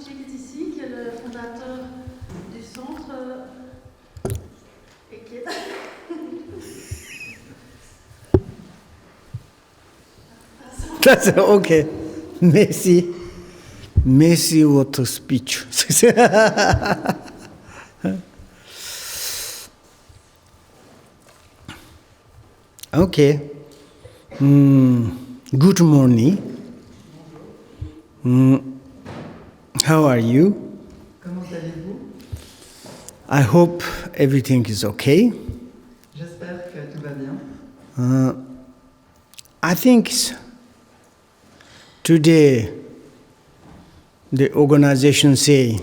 qui est ici, qui est le fondateur du centre et qui est... That's okay. Merci. Merci votre speech. Okay. Good morning. How are you? Comment allez-vous? I hope everything is okay. J'espère que tout va bien. I think today the organization say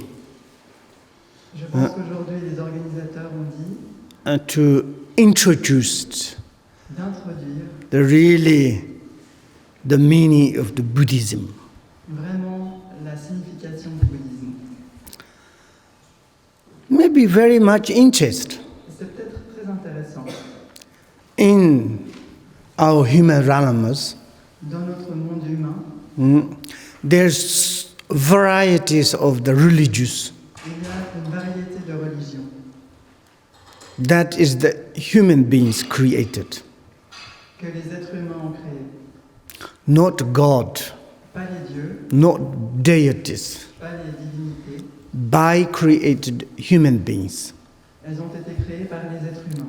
Je pense qu'aujourd'hui les organisateurs ont dit to introduce d'introduire the meaning of the Buddhism. vraiment la signification du bouddhisme. Maybe very much interest C'est peut-être très intéressant. in our human realms. Dans notre monde humain, There's varieties of the religious. il y a une variété de religions. That is the human beings created, Que les êtres humains ont créées. not God, Pas les dieux, not deities, pas les divinités. by created human beings. Elles ont été créées par les êtres humains.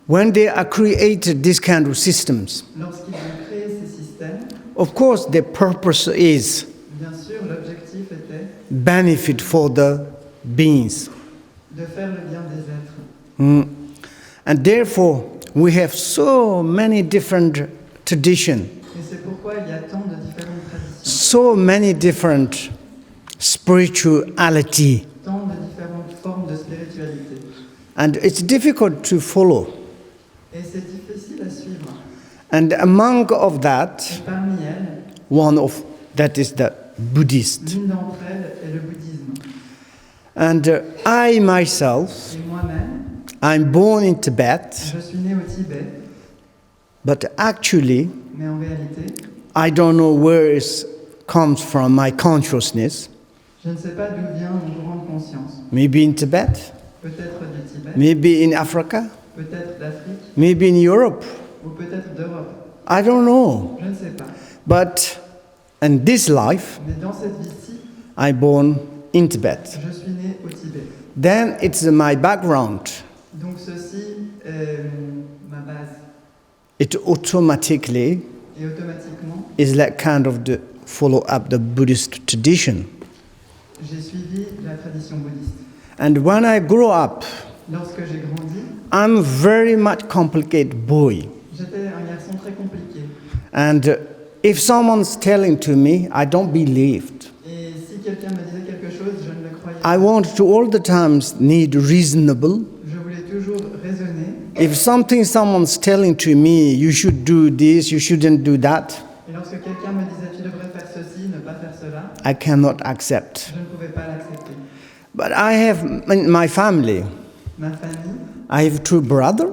When they are created these kind of systems, Lorsqu'ils ont créé ces systèmes, of course the purpose is bien sûr, l'objectif était benefit for the beings. de faire le bien des êtres. And therefore we have so many different traditions, Et c'est pourquoi il y a tant de différentes traditions, so many different spirituality, tant de différentes formes de spiritualité. and it's difficult to follow. Et c'est difficile à suivre. And among of Et that, parmi elles, one of that is the Buddhist. l'une d'entre elles est le bouddhisme. And I myself, Et moi-même, I'm born in Tibet, je suis né au Tibet, but actually mais en réalité, I don't know where it comes from my consciousness. je ne sais pas d'où vient mon grande conscience. Maybe in Tibet, Peut-être du Tibet, maybe in Africa, peut-être d'Afrique, maybe in Europe. ou peut-être d'Europe. I don't know. Je ne sais pas. But in this life, Mais dans cette vie-ci, I born in Tibet. je suis né au Tibet. Then it's my background. Donc ceci est ma base. It automatically Et automatiquement, is like kind of the follow up the Buddhist tradition. j'ai suivi la tradition bouddhiste. And when I grow up, Lorsque j'ai grandi, I'm very much complicated boy. j'étais un garçon très compliqué. And if someone's telling to me, I don't believe. Et si quelqu'un me disait quelque chose, je ne le croyais I pas. want to all the times need reasonable. Je voulais toujours raisonner. If someone's telling to me, you should do this, you shouldn't do that, Et lorsque quelqu'un me disait tu devrais faire ceci, ne pas faire cela, I cannot accept. je ne pouvais pas l'accepter. But I have in my family, Ma famille, I have two brothers,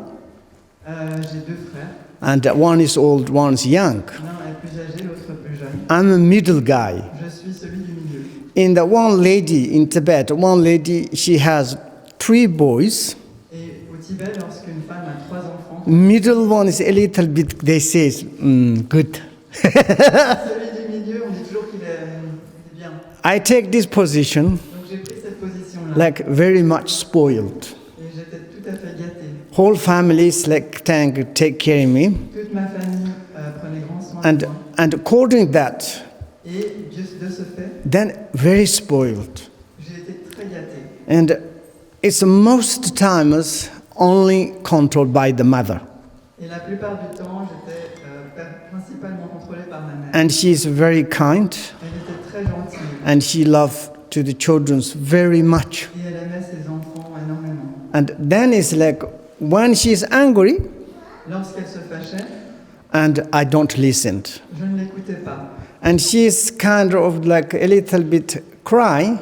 j'ai deux frères. and one is old, one is young. L'un est plus âgé, l'autre plus jeune. I'm a middle guy. Je suis celui du milieu. In the one lady in Tibet, one lady, she has 3 boys. Et au Tibet, lorsqu'une femme a 3 enfants, Middle one is a little bit, they say, good. celui du milieu, on dit toujours qu'il est bien. I take this position Donc j'ai pris cette position-là. like very much spoiled. Et j'étais tout à fait gâté. Whole families like take care of me. Toute ma famille prenait grand soin de And, moi. and according to that, Et juste de ce fait, then very spoiled. j'ai été très gâté. And it's most times only controlled by the mother. Et la plupart du temps, j'étais principalement contrôlé par ma mère. And she is very kind, Elle était très gentille. and she loved to the children very much. Et elle aimait ses enfants énormément. And then it's like when she is angry, Lorsqu'elle se fâchait, and I don't listen. je ne l'écoutais pas. And she is kind of like a little bit cry,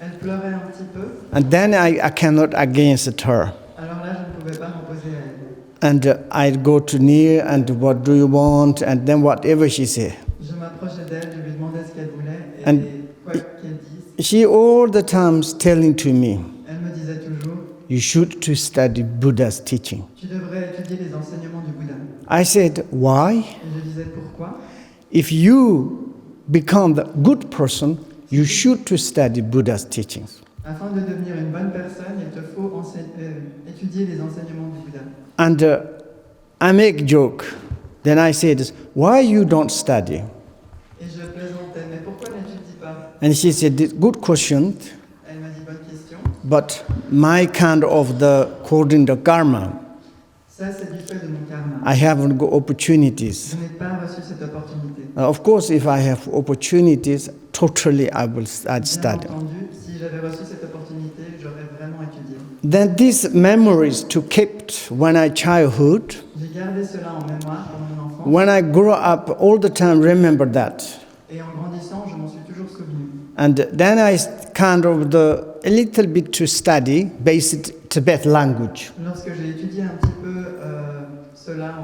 Elle pleurait un petit peu. and then I cannot against her. Alors là, je ne pouvais pas m'opposer à elle. And I'd go to near, and what do you want? And then whatever she say. Je m'approchais d'elle, je lui demandais ce qu'elle voulait. And- Et qu'elle dise. she all the time telling to me, Elle me disait toujours, you should to study Buddha's teaching. tu devrais étudier les enseignements du Bouddha. I said, why? Et je disais pourquoi? If you become the good person, you should to study Buddha's teachings. Afin de devenir une bonne personne, il te faut étudier les enseignements du Bouddha. And I make joke. Then I said, why you don't study? Et je plaisantais, mais pourquoi n'étudies pas? And she said, good question, Elle m'a dit, bonne question. but my kind of the according to karma, Ça, c'est du fait de mon karma. I haven't got opportunities. Je n'ai pas reçu cette opportunité. Of course, if I have opportunities, totally I'd Bien study. entendu, si j'avais reçu cette opportunité, j'aurais vraiment étudié. Then these memories to kept when I childhood, J'ai gardé cela en mémoire pendant mon enfance. when I grow up, all the time remember that. Et en grandissant, je m'en suis toujours souvenu. And then I kind of a little bit to study basic Tibet language. Lorsque j'ai étudié un petit peu cela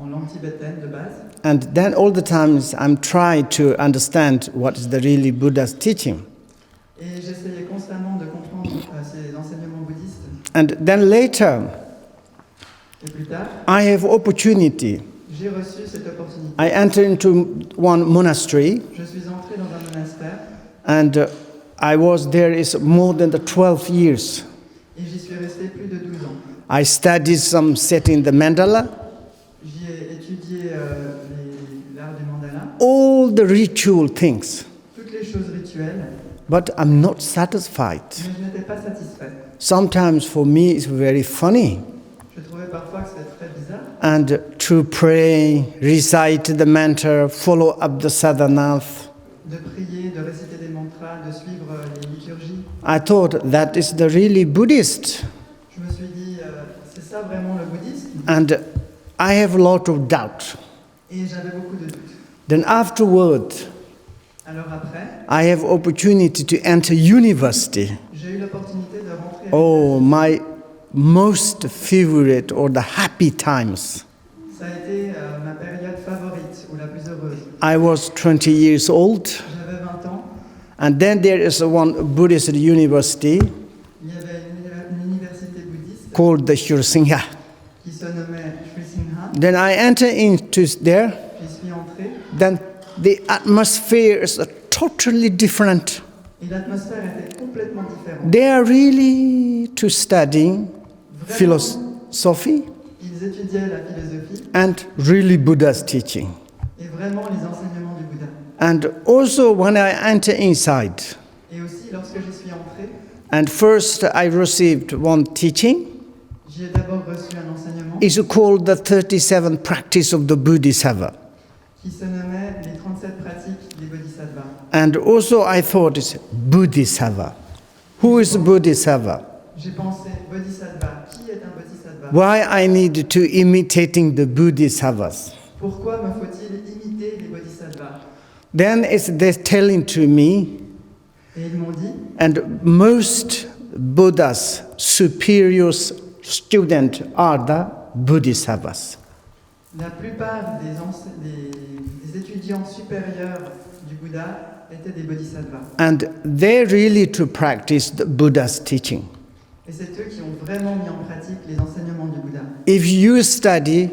en langue tibétaine de base, And then all the times I'm trying to understand what is the really Buddha's teaching. et j'essayais constamment de comprendre ces enseignements bouddhistes. And then later, Et plus tard, I have opportunity. j'ai reçu cette opportunité. I enter into one monastery, Je suis entré dans un monastère and I was there is more than the 12 years. et j'y suis resté plus de 12 ans. I studied some setting the mandala, J'y ai étudié l'art du mandala, all the ritual things, toutes les choses rituelles, but I'm not satisfied. mais je n'étais pas satisfait. Sometimes for me it's very funny. Je trouvais parfois que c'était très bizarre And to pray, recite the mantra, follow up the sadhana, de prier, de réciter des mantras, de suivre les liturgies. I thought that is the really Buddhist. Je me suis dit, c'est ça vraiment le bouddhisme? And I have a lot of doubt. Et j'avais beaucoup de doutes. Then afterward, Alors après, I have opportunity to enter university. j'ai eu l'opportunité de rentrer Oh, my most favorite or the happy times. Ça a été ma période favorite ou la plus heureuse. I was 20 years old, J'avais 20 ans, and then there is one Buddhist university il y avait une université bouddhiste called the Shurasingha. qui se nommait Sri Singha. Then I enter into there. J'y suis entré Then the atmosphere is totally different. et l'atmosphère était complètement différente. They are really to studying Vraiment, philosophy ils étudiaient la philosophie and really Buddha's teaching. et vraiment les enseignements du Bouddha. And also when I enter inside, Et aussi, lorsque j'y suis entré, and first I received one teaching, j'ai d'abord reçu un enseignement it's called the 37 practice of the Bodhisattva. qui se nommait les 37 pratiques des bodhisattvas. And also I thought it's Bodhisattva. Who is Bodhisattva? J'ai pensé, bodhisattva, qui est un bodhisattva? Why I need to imitating the Bodhisattvas? Pourquoi me faut-il imiter les bodhisattvas? Then they're telling to me, Et ils m'ont dit, and most Buddha's superior students are the Bodhisattvas. la plupart des étudiants supérieurs du Bouddha étaient des bodhisattvas. And they really to practice the Buddha's teaching. Et c'est eux qui ont vraiment mis en pratique les enseignements du Bouddha. If you study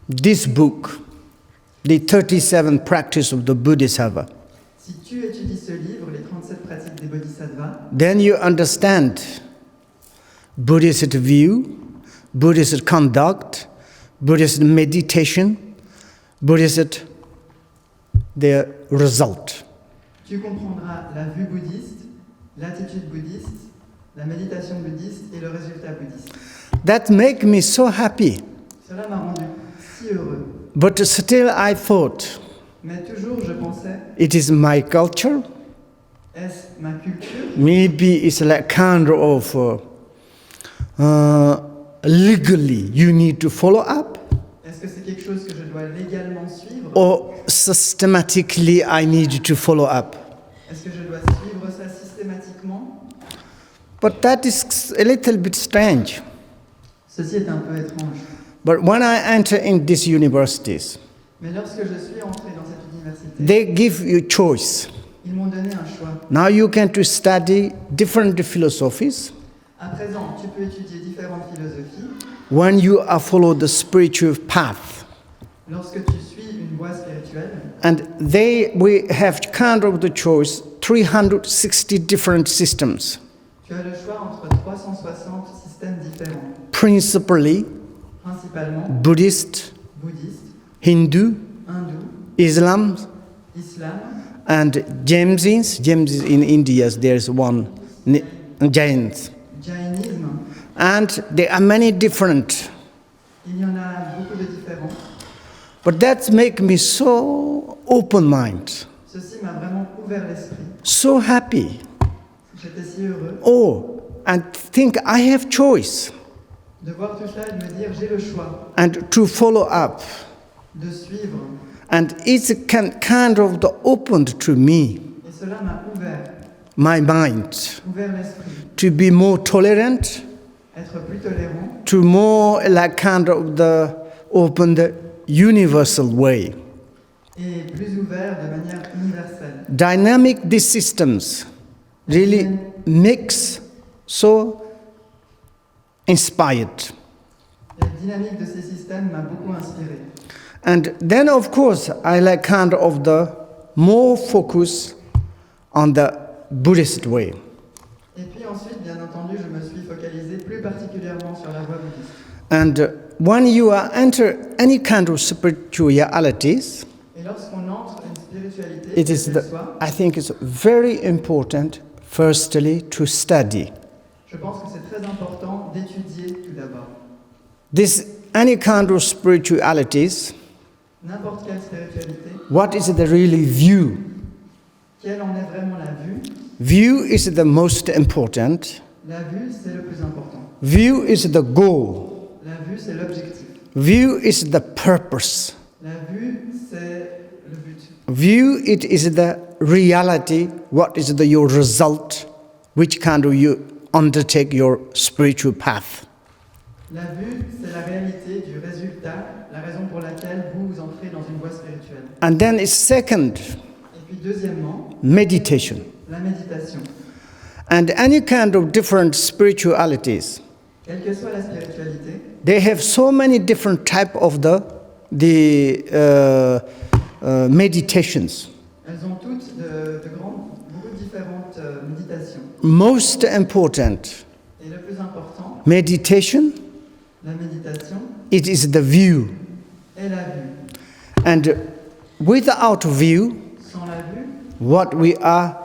this book, the 37 practice of the Bodhisattva, Si tu étudies ce livre, les 37 pratiques des bodhisattvas, then you understand Buddhist view, Buddhist conduct, Buddhist meditation, Buddhist their result. tu comprendras la vue bouddhiste, l'attitude bouddhiste, la méditation bouddhiste et le résultat bouddhiste. That make me so happy. Cela m'a rendu si heureux. But still I thought, Mais toujours, je pensais, it is my culture. est-ce ma culture? Maybe it's like kind of legally you need to follow up, Est-ce que c'est quelque chose que je dois légalement suivre? or systematically I need to follow up. Est-ce que je dois suivre ça systématiquement? But that is a little bit strange. Ceci est un peu étrange. But when I enter in these universities, Mais lorsque je suis entré dans cette université, they give you choice. Ils m'ont donné un choix. Now you can to study different philosophies À présent, tu peux étudier différentes philosophies. when you are follow the spiritual path. Lorsque tu suis une voie spirituelle, And we have kind of the choice 360 different systems. tu as le choix entre 360 systèmes différents, Principally principalement Buddhist, bouddhiste, Hindu, hindou, Islam, islam, and Jains. Jains in India, there's one, Jains. jainisme. And there are many different. Il y en a beaucoup de différents. But that make me so open mind, Ceci m'a vraiment ouvert l'esprit. so happy. J'étais si heureux Oh, and think I have choice de voir tout cela et de me dire j'ai le choix and to follow up. de suivre. And it's kind of the opened to me, Et cela m'a ouvert my mind, l'esprit. to be more tolerant, Être plus tolérant, to more like kind of the open the universal way. et plus ouvert de manière universelle. Dynamic these systems really makes so inspired. La dynamique de ces systèmes m'a beaucoup inspiré. And then of course I like kind of the more focus on the Buddhist way. Et puis ensuite, bien entendu, je me suis focalisé plus particulièrement sur la voie bouddhiste. And when you are enter any kind of spiritualities, Et lorsqu'on entre une spiritualité, it is quelle the, qu'elle soit, I think it's very important firstly to study. je pense que c'est très important d'étudier tout d'abord. This any kind of spiritualities, N'importe quelle spiritualité, what is the really view? quelle en est vraiment la vue? View is the most important. La vue, c'est le plus important. View is the goal. La vue, c'est l'objectif. View is the purpose. La vue, c'est le but. View it is the reality, what is your result, which kind of you undertake your spiritual path. La vue, c'est la réalité du résultat, la raison pour laquelle vous entrez dans une voie spirituelle. And then it's second, Et puis deuxièmement, meditation. la méditation. And any kind of different spiritualities, Quelle que soit la spiritualité, they have so many different type of the meditations. elles ont toutes beaucoup de différentes méditations. Most important Et le plus important, meditation, la méditation it is the view. est la vue. And without view, Sans la vue, what we are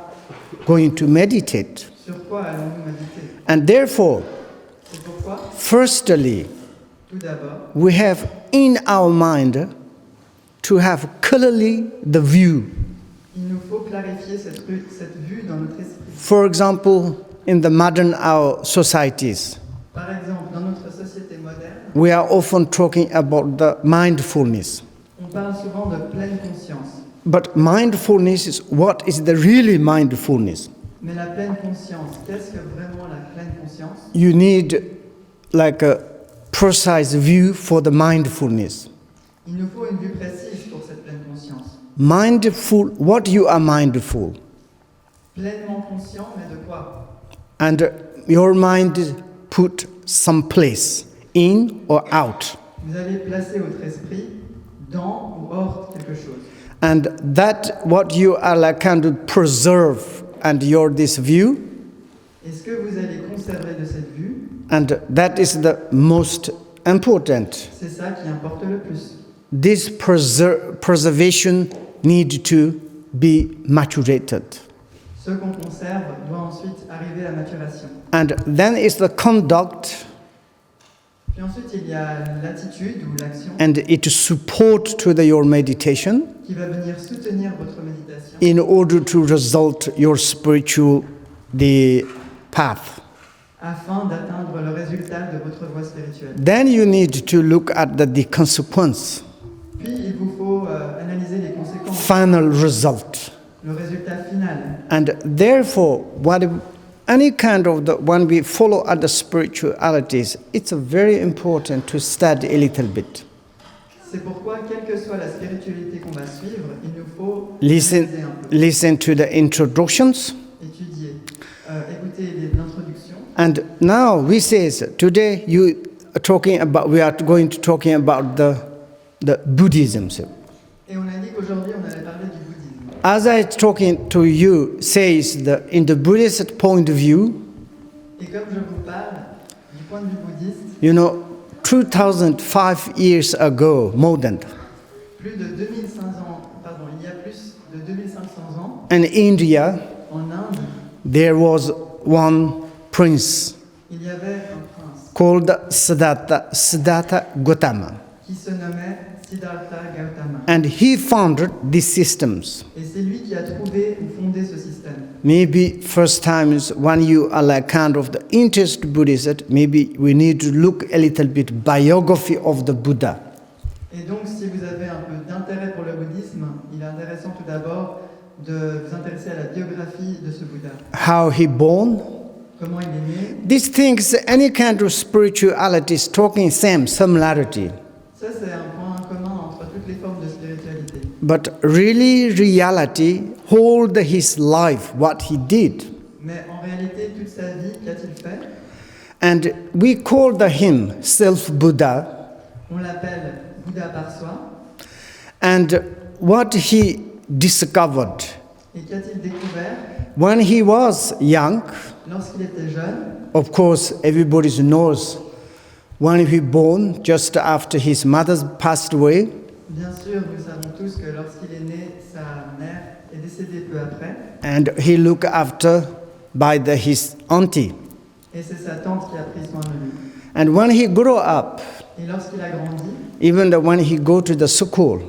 going to meditate. sur quoi allons-nous méditer? And therefore, C'est pourquoi, firstly, tout d'abord, we have in our mind to have clearly the view. il nous faut clarifier cette vue dans notre esprit. For example, in the modern our societies, Par exemple, dans notre société moderne, we are often talking about the mindfulness. on parle souvent de pleine conscience. But mindfulness is what is the really mindfulness? Mais la pleine conscience, qu'est-ce que vraiment la pleine conscience? You need like a precise view for the mindfulness. Il nous faut une vue précise pour cette pleine conscience. Mindful, what you are mindful? Pleinement conscient, mais de quoi? And your mind put some place, in or out. Vous allez placer votre esprit dans ou hors quelque chose. And that what you are like kind of preserve and your this view, Et ce que vous allez conserver de cette vue, and that is the most important. c'est ça qui importe le plus. This preservation need to be maturated. Ce qu'on conserve doit ensuite arriver à maturation. And then is the conduct, Puis ensuite, il y a l'attitude ou l'action and it support to your meditation qui va venir soutenir votre méditation in order to result your spiritual the path. afin d'atteindre le résultat de votre voie spirituelle. Then you need to look at the consequence, Puis, il vous faut analyser les conséquences, final result. le résultat final. And therefore, any kind of when we follow other spiritualities, it's very important to study a little bit. C'est pourquoi, quelle que soit la spiritualité qu'on va suivre, il nous faut Listen, analyser un peu, listen to the introductions. étudier, écouter l'introduction. And now we says today we are going to talking about the Buddhism. Et on a dit qu'aujourd'hui on allait parler du bouddhisme. As I talking to you says in the Buddhist point of view, Et comme je vous parle du point de vue bouddhiste, 2005 years ago, more than, plus de 2500 ans, pardon, il y a plus de 2500 ans, in India, en Inde, there was one prince il y avait un prince called Siddhartha Gautama. qui se nommait Siddhartha Gautama. And he founded these systems. Et c'est lui qui a trouvé ou fondé ce système. Maybe first time is when you are like kind of the interest Buddhist, maybe we need to look a little bit biography of the Buddha. Et donc, si vous avez un peu d'intérêt pour le bouddhisme, il est intéressant tout d'abord de vous intéresser à la biographie de ce Bouddha. How he born. Comment il est né. These things, any kind of spirituality is talking same similarity. Ça, c'est un point commun entre toutes les formes de spiritualité. But really, reality, hold his life, what he did. Mais en réalité, toute sa vie, qu'a-t-il fait? And we call him self-Buddha. On l'appelle Bouddha par soi. And what he discovered Et qu'a-t-il découvert when he was young, lorsqu'il était jeune? of course, everybody knows when he born, just after his mother passed away, Bien sûr, nous savons tous que lorsqu'il est né, sa mère est décédée peu après. and he looked after by his auntie. Et c'est sa tante qui a pris soin de lui. And when he grew up, Et lorsqu'il a grandi, even when he go to the school,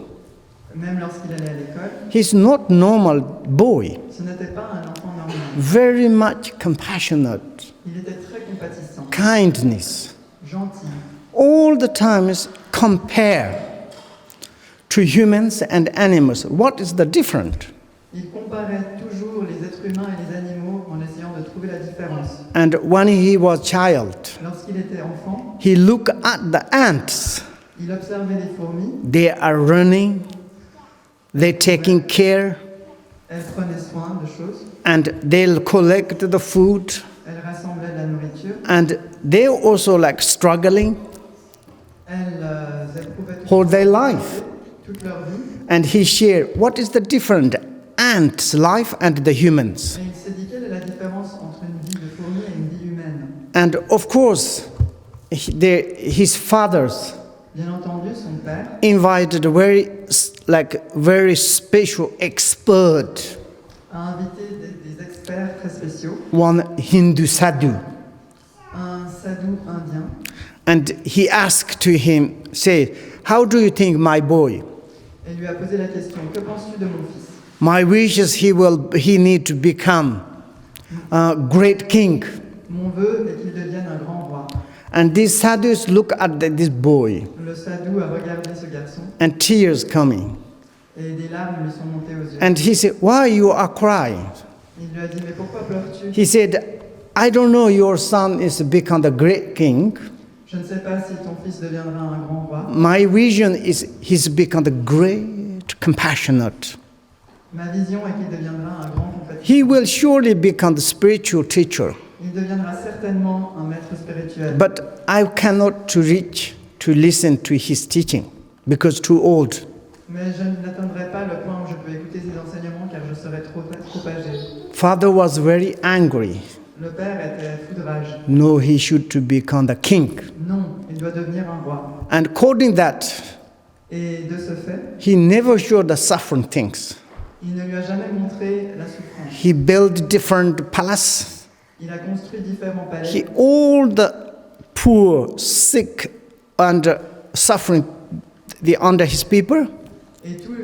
même lorsqu'il allait à l'école, he's not normal boy, ce n'était pas un enfant normal. very much compassionate, Il était très compatissant, kindness, gentil. all the time is compare to humans and animals. What is the difference? Il comparait toujours les êtres humains et les animaux en essayant de trouver la différence. And when he was child, Lorsqu'il était enfant, he looked at the ants. il observait les fourmis, They are running, they're taking care, elles prenaient soin de choses, and they'll collect the food, elles rassemblaient de la nourriture, and they're also like struggling elles éprouvaient whole their life. toute leur vie. And he shared what is the difference ants' life and the humans. Et il s'est dit quelle est la différence entre une vie de fourmi et une vie humaine. And of course, his fathers Bien entendu, son père invited very special expert, a invité des experts très spéciaux, one Hindu sadhu, un sadhu indien, and he asked to him, say, how do you think my boy? et lui a posé la question, que penses-tu de mon fils? My wish is he need to become a great king. Mon vœu est qu'il devienne un grand roi. And these sadhus look at this boy, Le sadhu a regardé ce garçon and tears coming. et des larmes lui sont montées aux yeux. And he said, why you are crying? Il lui a dit, mais pourquoi pleures-tu? He said, I don't know your son is become the great king. Je ne sais pas si ton fils deviendra un grand roi. My vision is he's become the great compassionate. Ma vision est qu'il deviendra un grand compatissant. He will surely become the spiritual teacher. Il deviendra certainement un maître spirituel. But I cannot to reach to listen to his teaching because too old. Mais je n'atteindrai pas le point où je peux écouter ses enseignements car je serai trop âgé. Father was very angry. Le père était fou de rage. No, he should to become the king. Non, il doit devenir un roi. And according that, Et de ce fait, he never showed the suffering things. il ne lui a jamais montré la souffrance. He built different palaces. Il a construit différents palais. All the poor, sick, and suffering under his people, Et tous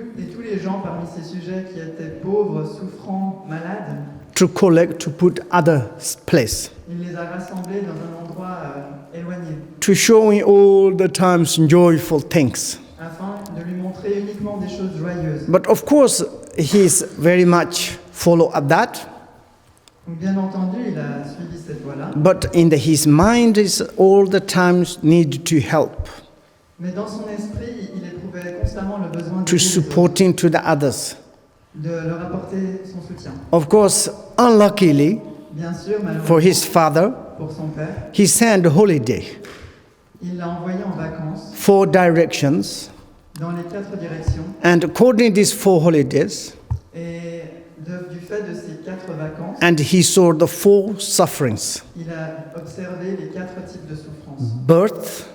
les gens parmi ces sujets qui étaient pauvres, souffrants, malades, to collect, to put other place, il les a rassemblés dans un endroit éloigné, to showing all the times joyful things. afin de lui montrer uniquement des choses joyeuses. But of course, he's very much follow up that. Donc, bien entendu, il a suivi cette voie-là. But in his mind is all the times need to help. Mais dans son esprit, il éprouvait constamment le besoin to d'aider les autres, supporting to the others. de leur apporter son soutien. Of course, unluckily Bien sûr, malheureusement, for his father, pour son père, he sent a holiday, il l'a envoyé en vacances 4 directions, dans les 4 directions. and according to these 4 holidays, Et du fait de ces 4 vacances, and he saw the 4 sufferings: il a observé les 4 types de souffrances. birth,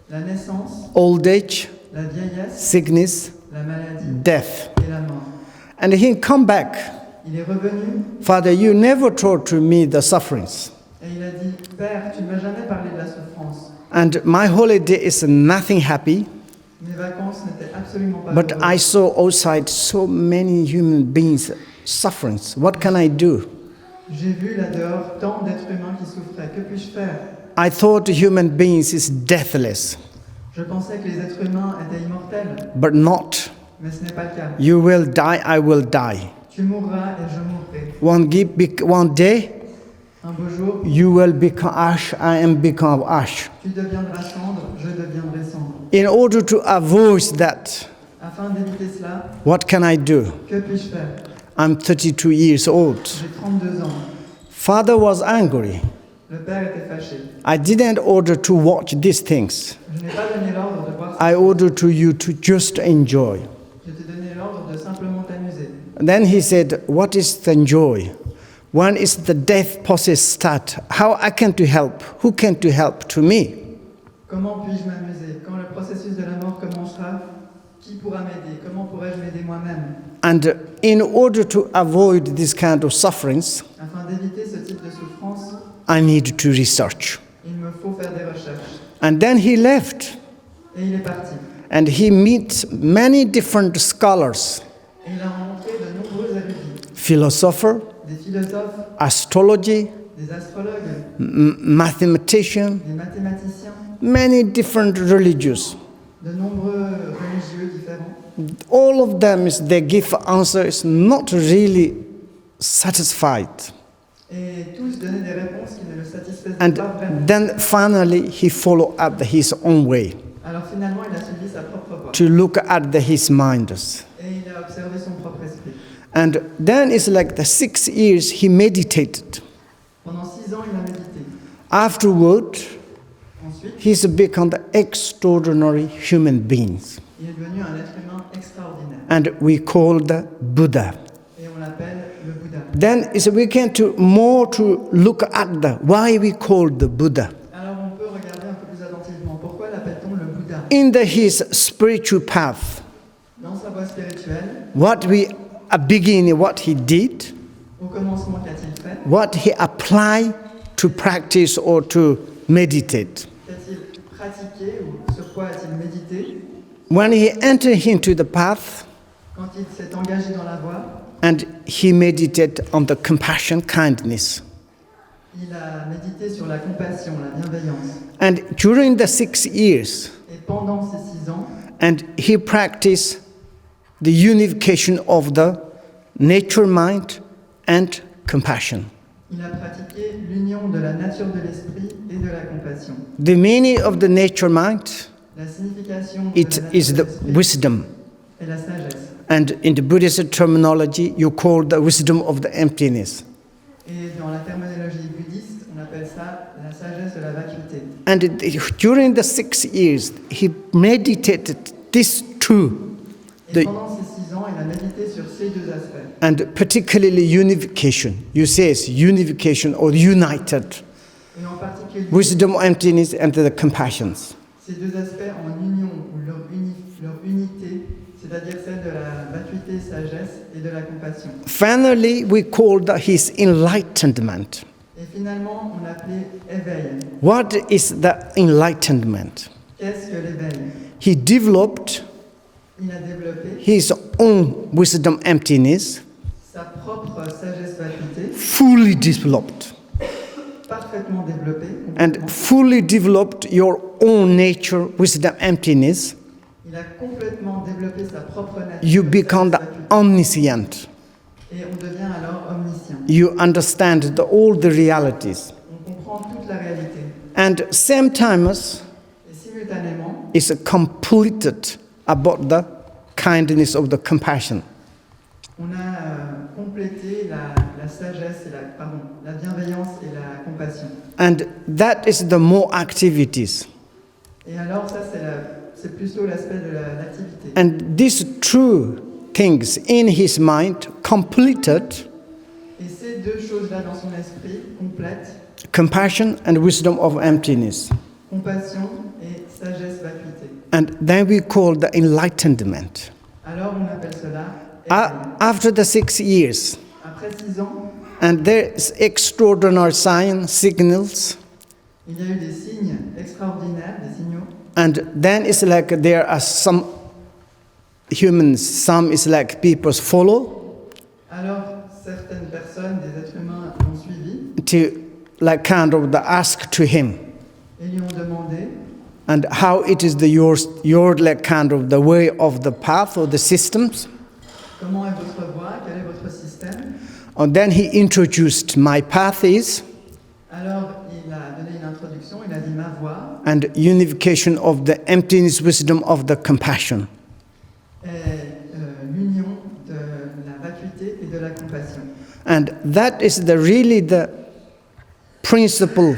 La naissance, old age, la vieillesse, sickness, la maladie death. et la mort. And he come back, Il est revenu Father, you never told to me the sufferings. et il a dit, Père, tu ne m'as jamais parlé de la souffrance. And my holiday is nothing happy, Mes vacances n'étaient absolument pas but I heureuses. saw outside so many human beings sufferings. What can I do? J'ai vu là dehors tant d'êtres humains qui souffraient. Que puis-je faire? I thought human beings is deathless, Je pensais que les êtres humains étaient immortels, but not. mais ce n'est pas le cas. You will die, I will die. Tu mourras et je mourrai. One day, Un beau jour, you will become ash, I am become ash. tu deviendras cendre, je deviendrai cendre. In order to avoid that, Afin d'éviter cela, what can I do? que puis-je faire? I'm 32 years old. J'ai 32 ans. Father was angry. Le père était fâché. I didn't order to watch these things. Je n'ai pas donné l'ordre de voir I ordered to you to just enjoy. Je t'ai donné l'ordre de simplement t'amuser. Then he said, what is the joy? When is the death process start? How I can to help? Who can to help to me? Comment puis-je m'amuser? Quand le processus de la mort commencera, qui pourra m'aider? Comment pourrais-je m'aider moi-même? And in order to avoid this kind of sufferings, Afin d'éviter ce type de souffrance, I need to research. il me faut faire des recherches. And then he left, Et il est parti. and he meets many different scholars, Et il a rencontré de nombreux érudits, philosophers, des philosophes, astrology, des astrologues, mathematicians, des mathématiciens, many different religions. de nombreux religieux différents. All of them, they give answer is not really satisfied. Et tous donnaient des réponses qui ne le satisfaisaient And pas vraiment. then finally he followed up his own way Alors finalement, il a suivi sa propre voie. to look at his mind. Et il a observé son propre esprit. And then it's like the 6 years he meditated. Pendant 6 ans, il a médité. Afterward, Ensuite, he's become the extraordinary human beings. il est devenu un être humain extraordinaire. And we call the Buddha. Et on l'appelle le Bouddha. Then we can to more to look at the why we call the Buddha. Alors on peut regarder un peu plus attentivement. Pourquoi l'appelle-t-on le Bouddha? In his spiritual path, Dans sa voie spirituelle, what we are beginning, what he did, au commencement, qu'a-t-il fait? what he applied to practice or to meditate. Qu'a-t-il pratiqué ou sur quoi a-t-il médité? When he entered into the path Quand il s'est engagé dans la voie, and he meditated on the compassion, kindness. il a médité sur la compassion, la bienveillance. And during the 6 years, Et pendant ces 6 ans, and he practiced the unification of the nature mind and compassion. il a pratiqué l'union de la nature de l'esprit et de la compassion. The meaning of the nature mind, La signification de it la nature is de the l'esprit wisdom. est la sagesse. And in the Buddhist terminology, you call the wisdom of the emptiness. Et dans la terminologie bouddhiste, on appelle ça la sagesse de la vacuité. And during the 6 years, he meditated these two, Et the, pendant ces 6 ans, il a médité sur ces 2 aspects. and particularly unification. You say it's unification or united. Et en particulier, Wisdom, emptiness, and the compassions. ces 2 aspects en union, ou leur unité, c'est-à-dire celle de la vacuité, sagesse et de la compassion. Finally, we called his enlightenment. Et finalement, on l'appelait éveil. What is the enlightenment? Qu'est-ce que l'éveil? He developed Il a développé his own wisdom, emptiness, sa propre sagesse vacuité, fully developed, parfaitement développée, and complètement. fully developed your own nature, wisdom, emptiness. Il a complètement développé sa propre nature. You become the sagesse vacuité. omniscient. Et on devient alors omniscient. You understand all the realities. On comprend toute la réalité. And same time Et simultanément, is completed about the kindness, of the compassion. On a complété la sagesse, et la bienveillance et la compassion. And that is the more activities. Et alors ça, c'est plutôt l'aspect de l'activité. And these two things in his mind completed Et ces deux choses-là dans son esprit complètent compassion and wisdom of emptiness. compassion et sagesse vacuité. And then we call the enlightenment. Alors on appelle cela After the 6 years, après 6 ans, and there's extraordinary sign signals, il y a eu des signes extraordinaires, des signaux. and then it's like there are some humans, some is like people follow Alors certaines personnes, des êtres humains, l'ont suivi to like kind of the ask to him, et lui ont demandé and how it is the your like kind of the way of the path or the systems. comment est votre voie, quel est votre système. And then he introduced my path is, Alors il a donné une introduction, il a dit ma voie and unification of the emptiness wisdom of the compassion. est l'union de la vacuité et de la compassion. And that is the really the principal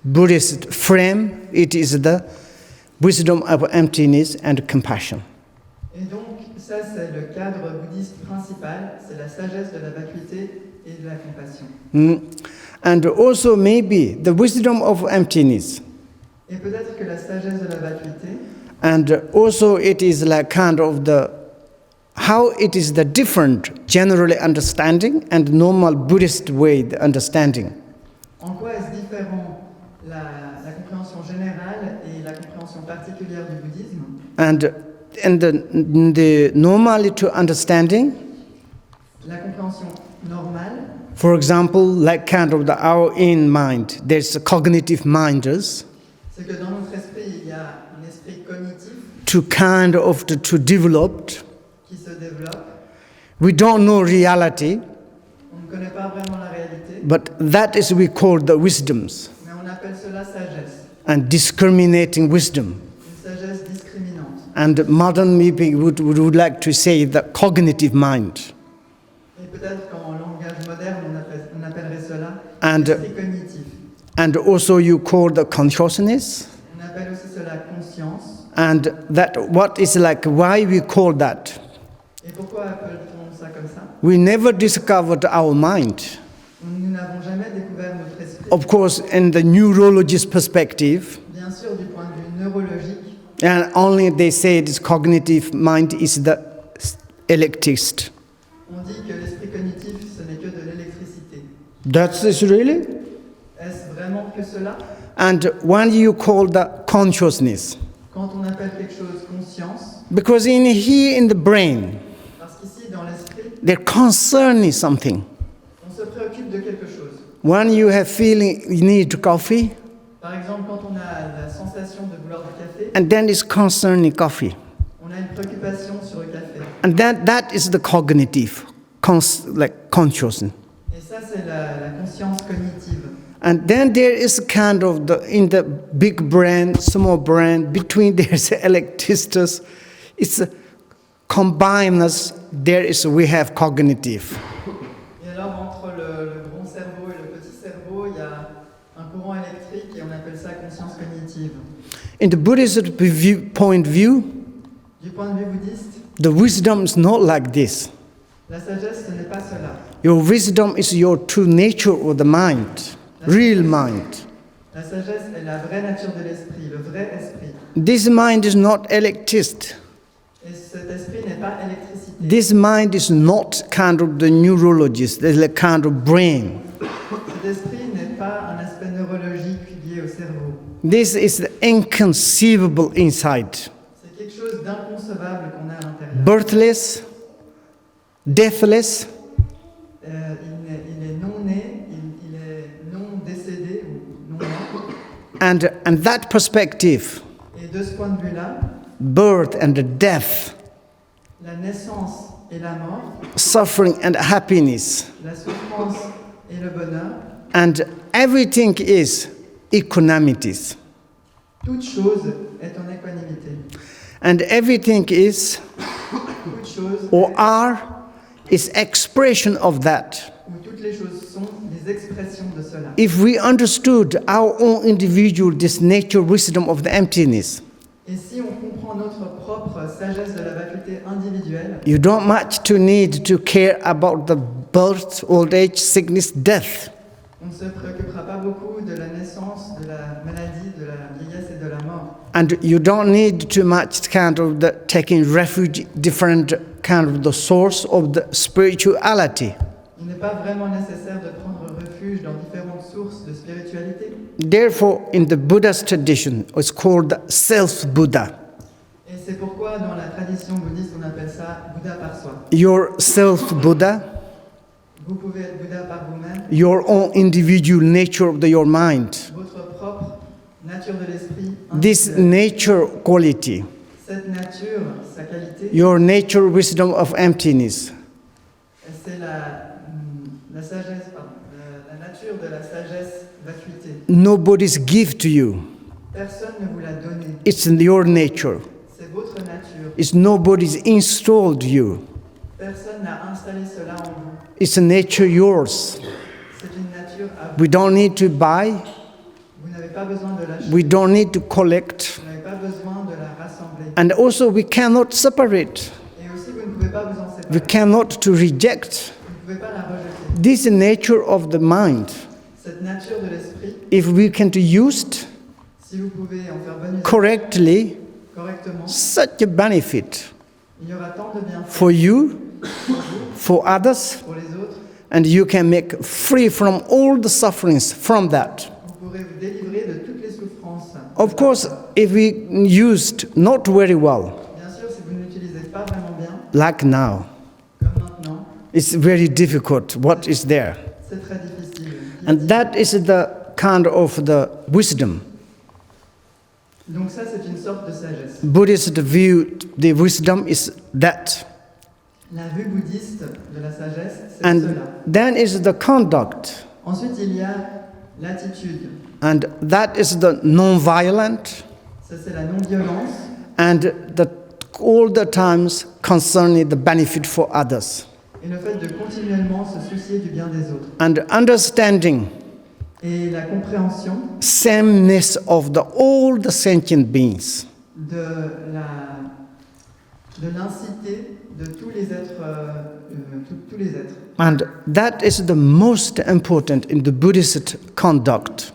Buddhist frame. It is the wisdom of emptiness and compassion. Et donc ça c'est le cadre bouddhiste principal, c'est la sagesse de la vacuité et de la compassion. And also maybe the wisdom of emptiness. Et peut-être que la sagesse de la vacuité, And also it is like kind of the how it is the different generally understanding and normal Buddhist way the understanding. en quoi est-ce différent la compréhension générale et la compréhension particulière du bouddhisme? And the normality to understanding, La compréhension normale, for example, like kind of our in mind, there's a cognitive minders c'est que dans notre esprit, il y a un esprit cognitif to kind of to develop. qui se développe. We don't know reality, On ne connaît pas vraiment la réalité, but that is we call the wisdoms mais on appelle cela sagesse, and discriminating wisdom. une sagesse discriminante. And modern maybe would like to say the cognitive mind. Et peut-être qu'en langage moderne, on appellerait cela And- l'esprit cognitif. And also you call the consciousness. On appelle aussi cela conscience. And that what is like why we call that? Et pourquoi appelle-t-on ça comme ça? We never discovered our mind. Nous n'avons jamais découvert notre esprit. Of course, in the neurologist perspective, Bien sûr, du point de vue neurologique, and only they say this cognitive mind is the electricist. on dit que l'esprit cognitif, ce n'est que de l'électricité. That's it really? Est-ce vraiment que cela? And when you call the consciousness, Quand on appelle quelque chose conscience, because in here in the brain, parce qu'ici, dans l'esprit, they're concerning something. on se préoccupe de quelque chose. When you have feeling you need coffee, Par exemple, quand on a la sensation de vouloir du café, and then it's concerning coffee. on a une préoccupation sur le café. And that is the cognitive, like consciousness. Et ça, c'est la conscience cognitive. And then there is kind of in the big brain, small brain, between there's electricity. It's a combinedness. We have cognitive. Et alors, entre le grand cerveau et le petit cerveau, il y a un courant électrique et on appelle ça conscience cognitive. In the Buddhist point of view, Du point de vue bouddhiste, the wisdom is not like this. la sagesse, ce n'est pas cela. Your wisdom is your true nature of the mind, real mind. La sagesse est la vraie nature de l'esprit, le vrai esprit. This mind is not electricity. Et cet esprit n'est pas électricité. This mind is not kind of the neurologist, there's a kind of brain. Cet esprit n'est pas un aspect neurologique lié au cerveau. This is the inconceivable insight. C'est quelque chose d'inconcevable qu'on a à l'intérieur. Birthless, deathless, Il est non né, il est non décédé ou non mort. and that perspective, Et de ce point de vue-là, birth and death, la naissance et la mort, suffering and happiness, la souffrance et le bonheur, and everything is equanimities. toute chose est en équanimité. And everything is Beaucoup de choses, or are is expression of that. où toutes les choses sont des expressions de cela. If we understood our own individual, this nature wisdom of the emptiness, Et si on comprend notre propre sagesse de la vacuité individuelle, you don't much to need to care about the birth, old age, sickness, death. on ne se préoccupera pas beaucoup de la naissance, de la maladie, de la vieillesse et de la mort. And you don't need too much kind of the taking refuge, different kind of the source of the spirituality. Il n'est pas vraiment nécessaire de prendre refuge dans différentes sources de spiritualité. Therefore, in the Buddha's tradition, it's called the self-Buddha. Et c'est pourquoi dans la tradition bouddhiste, on appelle ça Bouddha par soi. Your self-Buddha, Vous pouvez être Bouddha par vous-même, your own individual nature of your mind. votre propre nature de l'esprit, This individuelle. nature quality, Cette nature, sa qualité, your nature wisdom of emptiness, c'est la sagesse, pardon, la nature de la sagesse vacuité. nobody's gift to you. Personne ne vous l'a donné. It's in your nature. C'est votre nature. It's nobody's installed you. Personne n'a installé cela en vous. It's a nature yours. C'est une nature à vous. We don't need to buy. Vous n'avez pas besoin de l'acheter. We don't need to collect. Vous n'avez pas besoin de la rassembler. And also we cannot separate. Et aussi, vous ne pouvez pas vous en séparer. We cannot to reject. Vous ne pouvez pas la rejeter. This nature of the mind, Cette nature de l'esprit, if we can to use it si vous pouvez en faire bon usage correctly, correctement, such a benefit il y aura tant de bienfaits for you, pour vous, for others, pour les autres. and you can make free from all the sufferings from that. Vous pourrez vous délivrer de toutes les souffrances. Of course, if we used not very well, Bien sûr, si vous ne l'utilisez pas vraiment bien, like now, comme maintenant, it's very difficult what is there. c'est très difficile. And that is the kind of the wisdom. Donc ça, c'est une sorte de sagesse. Buddhist view, the wisdom is that. La vue bouddhiste de la sagesse, c'est And cela. then is the conduct. Ensuite, il y a l'attitude. And that is the non-violent Ça, c'est la non-violence. and the all the times concerning the benefit for others. Et le fait de continuellement se soucier du bien des autres. And understanding Et la compréhension sameness of all the sentient beings. de l'incité de tous les êtres, tous les êtres. And that is the most important in the Buddhist conduct.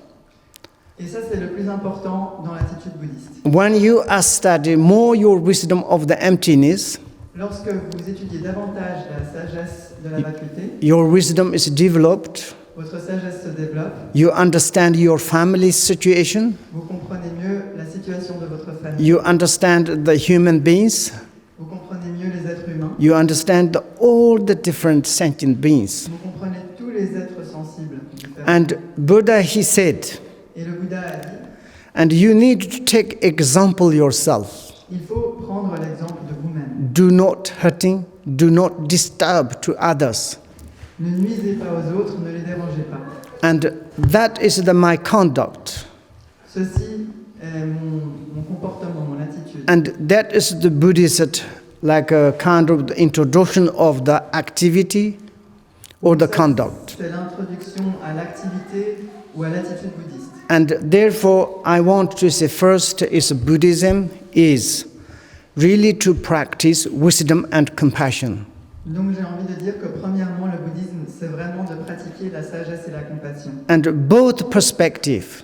Et ça, c'est le plus important dans l'attitude bouddhiste. When you are studying more your wisdom of the emptiness, Lorsque vous étudiez davantage la sagesse de la vacuité, your wisdom is developed. votre sagesse se développe, You understand your family situation. vous comprenez mieux la situation de votre famille, You understand the human beings. vous comprenez mieux les êtres humains, You understand all the different sentient beings. vous comprenez tous les êtres sensibles différents. And Buddha, he said, Et le Bouddha a dit, and you need to take example yourself. il faut prendre l'exemple de vous-même. Do not hurting, do not disturb to others. Ne nuisez pas aux autres, ne les dérangez pas. And that is my conduct. Ceci est mon comportement, mon attitude. And that is the Buddhist, like a kind of the introduction of the activity or the Ça, conduct. C'est l'introduction à l'activité ou à l'attitude bouddhiste. And therefore, I want to say first is Buddhism is really to practice wisdom and compassion. Donc j'ai envie de dire que premièrement, le bouddhisme, c'est vraiment de pratiquer la sagesse et la compassion. And both perspective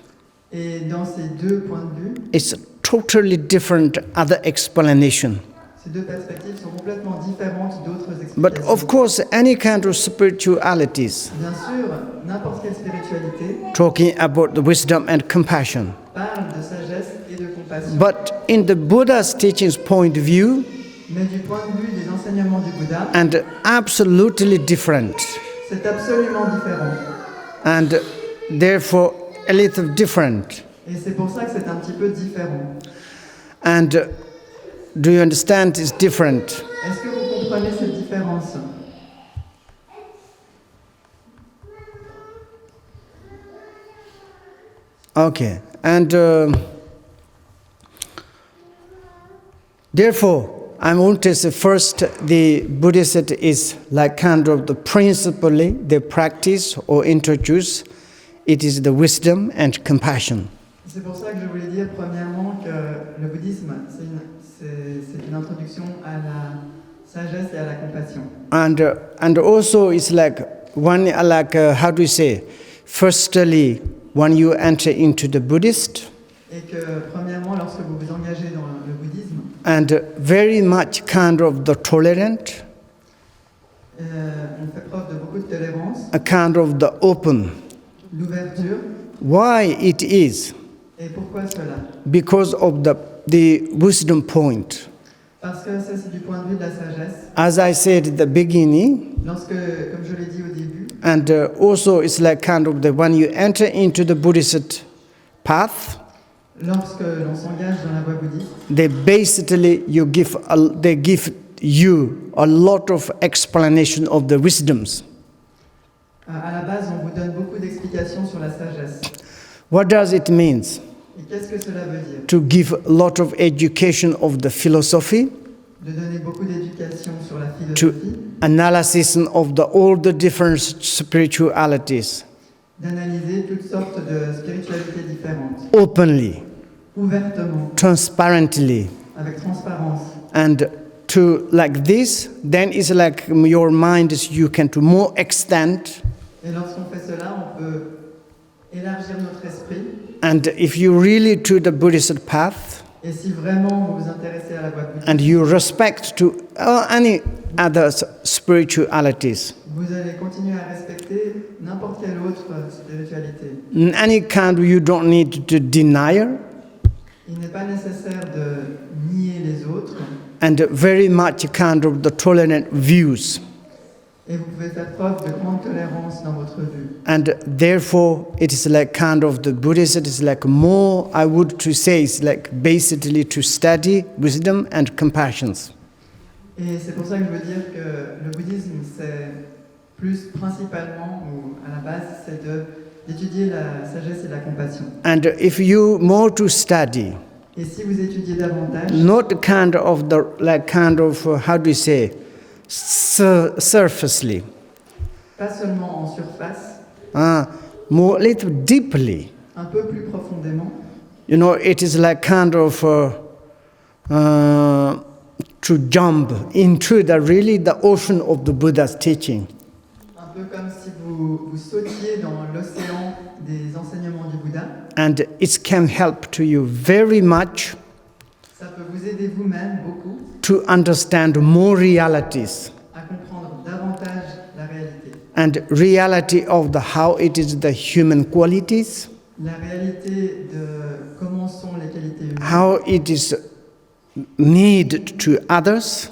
Et dans ces deux points de vue, is totally different other explanation. ces deux perspectives sont complètement différentes d'autres But explications. of course, any kind of spiritualities, Bien sûr, n'importe quelle spiritualité talking about the wisdom and compassion. parle de sagesse et de compassion. But in the Buddha's teachings point of view, Mais du point de vue des enseignements du Bouddha, and absolutely different. c'est absolument différent. And therefore, a little different. Et c'est pour ça que c'est un petit peu différent. And do you understand it's different? Est-ce que vous comprenez cette différence? Okay. And Therefore, I want to say first, the Buddhist is like kind of the principally they practice or introduce. It is the wisdom and compassion. C'est pour ça que je voulais dire premièrement que le bouddhisme, c'est une introduction à la sagesse et à la compassion. And also it's like one how do you say? Firstly, when you enter into the Buddhist, Et que premièrement, lorsque vous vous engagez dans le bouddhisme, and very much kind of the tolerant, on fait preuve de beaucoup de tolérance, a kind of the open. l'ouverture. Why it is? Et pourquoi cela? Because of the wisdom point. Parce que ça, c'est du point de vue de la sagesse. As I said at the beginning, Lorsque, comme je l'ai dit au début, and also it's like kind of the when you enter into the Buddhist path, lorsque l'on s'engage dans la voie bouddhiste, they basically they give you a lot of explanation of the wisdoms. à la base, on vous donne beaucoup d'explications sur la sagesse. What does it mean? Et qu'est-ce que cela veut dire? To give a lot of education of the philosophy, De donner beaucoup d'éducation sur la to philosophie, analysis of all the different spiritualities, d'analyser toutes sortes de spiritualités différentes, openly, ouvertement, transparently, avec transparence. and to like this, then it's like your mind is you can to more extent. Et lorsqu'on fait cela, on peut élargir notre esprit. And if you really to the Buddhist path, Et si vraiment vous vous intéressez à la voie bouddhiste, and you respect to any other spiritualities, vous allez continuer à respecter n'importe quelle autre spiritualité. in any kind you don't need to deny, Il n'est pas nécessaire de nier les autres and very much kind of the tolerant views. et vous pouvez faire preuve de grande tolérance dans votre vue. And therefore, it is like kind of the Buddhist, it is like more, I would to say, it's like basically to study wisdom and compassion. Et c'est pour ça que je veux dire que le bouddhisme, c'est plus principalement, ou à la base, c'est d'étudier la sagesse et la compassion. And if you more to study, Et si vous étudiez davantage, not kind of the, like kind of, how do you say, surfacely, pas seulement en surface, more little deeply, un peu plus profondément, you know, it is like kind of to jump into the really the ocean of the Buddha's teaching. un peu comme si vous sautiez dans l'océan des enseignements du Bouddha. And it can help to you very much Ça peut vous aider vous-même beaucoup to understand more realities à comprendre davantage la réalité. and reality of the how it is the human qualities, La réalité de comment sont les qualités humaines, how it is need to others,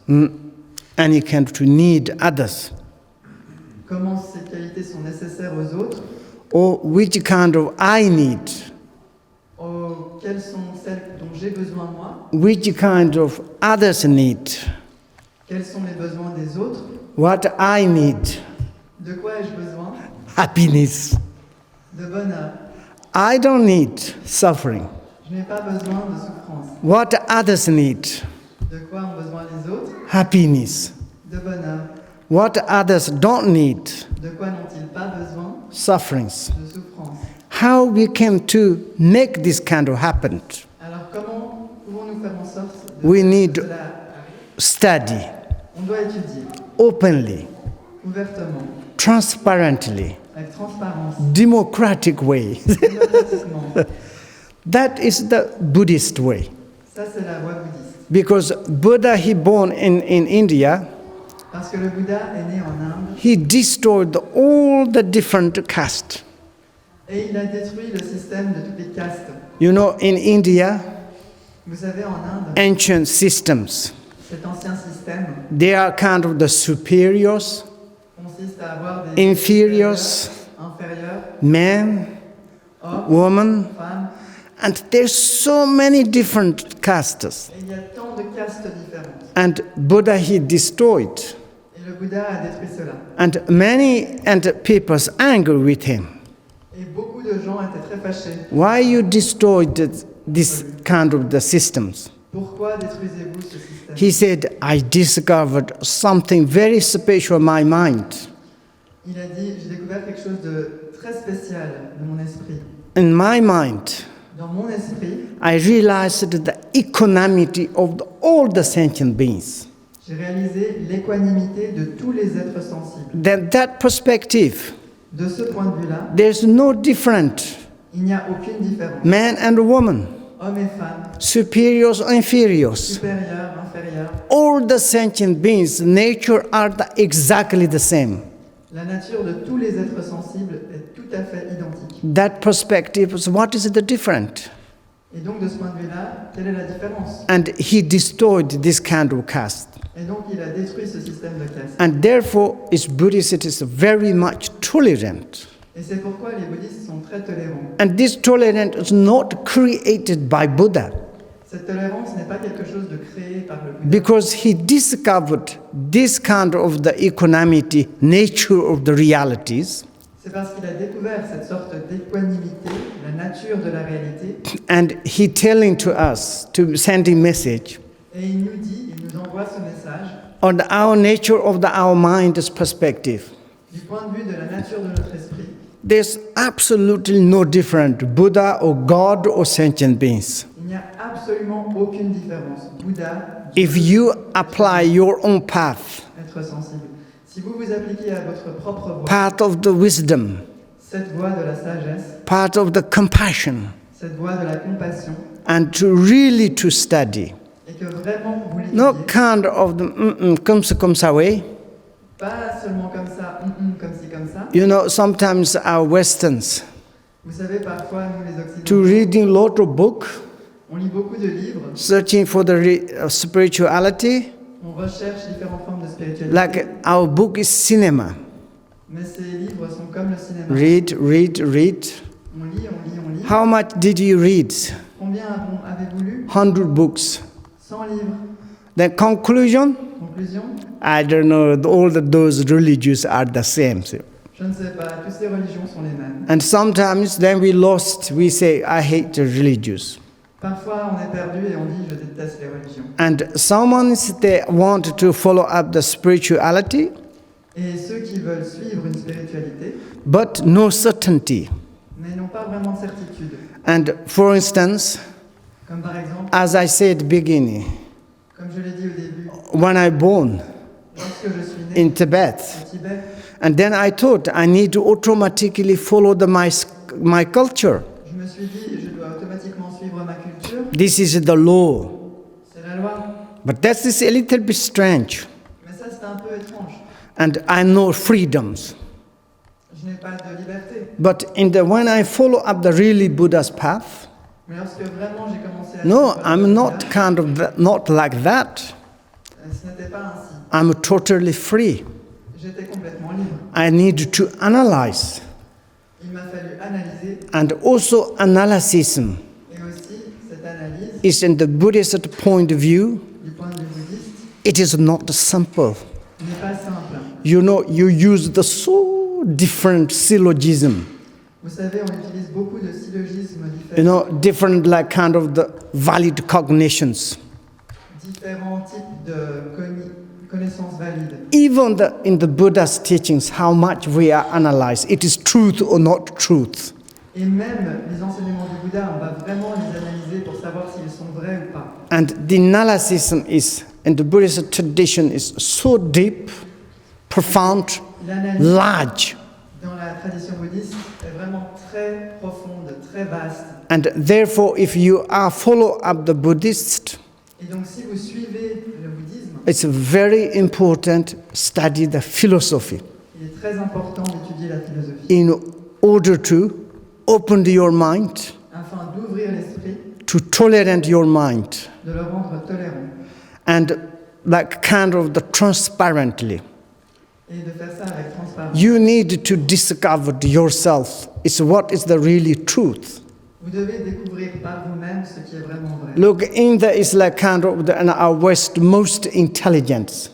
and you can to need others, comment ces qualités sont nécessaires aux autres, or which kind of I need, quelles sont celles dont j'ai besoin moi, which kind of others need, quels sont les besoins des autres, what I need, de quoi ai-je besoin, happiness. de bonheur. I don't need suffering. Je n'ai pas besoin de souffrance. What others need, De quoi ont besoin les autres, happiness. de bonheur. What others don't need, De quoi n'ont-ils pas besoin, sufferings. de souffrance. How we came to make this kind of happen? Alors comment pouvons-nous faire en sorte We que need cela arrive? study On doit étudier openly, ouvertement, transparently, avec transparence, democratic way. démocratiquement. That is the Buddhist way. Ça, c'est la voie bouddhiste. Because Buddha, he born in India, Parce que le Bouddha est né en Inde he destroyed all the different castes. et il a détruit le système de toutes les castes. You know, in India, Vous savez, en Inde, ancient systems, cet ancien système they are kind of the superiors, consiste à avoir des inferiors, inférieurs, men, hommes, women, femmes, and there's so many different castes. et il y a tant de castes différentes. And Buddha, he destroyed. Et le Bouddha a détruit cela. And many people's angry with him. Et beaucoup de gens étaient très fâchés. Why you destroyed this kind of the systems. Pourquoi détruisez-vous ce système? He said, I discovered something very special in my mind. Il a dit, j'ai découvert quelque chose de très spécial de mon esprit. In my mind, Dans mon esprit, I realized the equanimity of all the sentient beings. j'ai réalisé l'équanimité de tous les êtres sensibles. Then that perspective, De ce point de vue-là, there's no different il n'y a aucune différence. man and woman, Hommes et femmes, superiors, inferiors. supérieurs, inférieurs, All the sentient beings, nature are exactly the same. la nature de tous les êtres sensibles est tout à fait identique. That perspective is what is the different? Et donc, de ce point de vue-là, quelle est la différence? And he destroyed this kind of caste. Et donc, il a détruit ce système de caste. And therefore, its Buddhist is very much tolerant. Et c'est pourquoi les bouddhistes sont très tolérants. And this tolerance is not created by Buddha, Cette tolérance n'est pas quelque chose de créé par le Bouddha. because he discovered this kind of the equanimity, nature of the realities, C'est parce qu'il a découvert cette sorte d'équanimité, la nature de la réalité, and he telling to us, to sending message, et il nous dit, il nous envoie ce message on our nature of our mind's perspective. du point de vue de la nature de notre esprit. There's absolutely no different Buddha or God or sentient beings. Il n'y a absolument aucune différence. Bouddha, If you apply your own path, être sensible. Si vous vous appliquez à votre propre voie, path of the wisdom, cette voie de la sagesse, path of the compassion, cette voie de la compassion, and to really to study, et que vraiment vous no l'étudiez, kind of the comme ça way. pas seulement comme ça, comme ci, comme ça. You know, sometimes our Westerns Vous savez, parfois, nous les to Occidentaux, reading lot of book, on lit beaucoup de livres, searching for the spirituality. on recherche différentes formes de spiritualité, Like our book is cinema. mais ces livres sont comme le cinéma. Read, read, read. On lit, on lit, on lit. How much did you read? Combien avez-vous lu? 100 books. 100 livres. The conclusion? Conclusion? I don't know. Those religions are the same. So. Je ne sais pas, toutes ces religions sont les mêmes. And sometimes then we lost. We say, I hate the religions. Parfois, on est perdu et on dit, je déteste les religions. And someone they want to follow up the spirituality, Et ceux qui veulent suivre une spiritualité, but no certainty. mais n'ont pas vraiment de certitude. And for instance, Comme par exemple, as I said beginning, comme je l'ai dit au début, when I born lorsque je suis né in Tibet, au Tibet, and then I thought I need to automatically follow my culture. je me suis dit, je dois automatiquement suivre ma culture. This is the law. C'est la loi. But that is a little bit strange. Mais ça, c'est un peu étrange. And I know freedoms. Je n'ai pas de liberté. But when I follow up the really Buddha's path, Mais lorsque vraiment j'ai commencé à no, suivre le I'm Bouddha, not kind of not like that. ce n'était pas ainsi. I'm totally free. J'étais complètement libre. I need to analyze. Il m'a fallu analyser, And also analysis et aussi cette analyse, is in the Buddhist point of view, du point de vue bouddhiste, it is not simple. n'est pas simple. You know, you use the so different syllogism. Vous savez, on utilise beaucoup de syllogismes différents, You know, different like kind of the valid cognitions. différents types de connaissances valides. Even in the Buddha's teachings, how much we are analyzed, it is truth or not truth. Et même les enseignements du Bouddha, on va vraiment les analyser pour savoir s'ils sont vrais ou pas. And the analysis is, in the Buddhist tradition, is so deep, profound, L'analyse large. dans la tradition bouddhiste est vraiment très profonde, très vaste. And therefore, if you are follow up the Buddhist, Et donc si vous suivez le bouddhisme, it's very important study the philosophy il est très important d'étudier la philosophie in order to open your mind, afin d'ouvrir l'esprit, to tolerate your mind, de le rendre tolérant and like kind of the transparently. et de faire ça avec transparence. You need to discover yourself. It's what is the really truth. Vous devez découvrir par vous-même ce qui est vraiment vrai. Look, India is like kind of in our West most intelligent.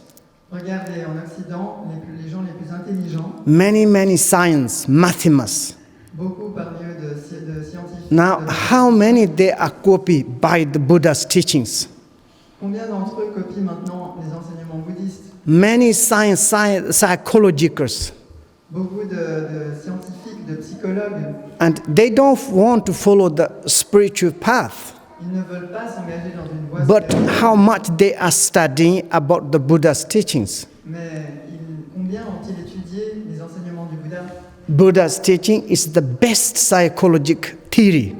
Regardez, en Occident, les gens les plus intelligents, Many science, mathematics. beaucoup par milieu de scientifiques, Now, how many they are copied by the Buddha's teachings? Combien d'entre eux copient maintenant les enseignements bouddhistes? Many psychologists, Beaucoup de scientifiques, de psychologues, and they don't want to follow the spiritual path. ils ne veulent pas s'engager dans une voie But spirituelle. how much they are studying about the Buddha's teachings? Mais combien ont-ils étudié les enseignements du Bouddha? Buddha's teaching is the best psychological theory.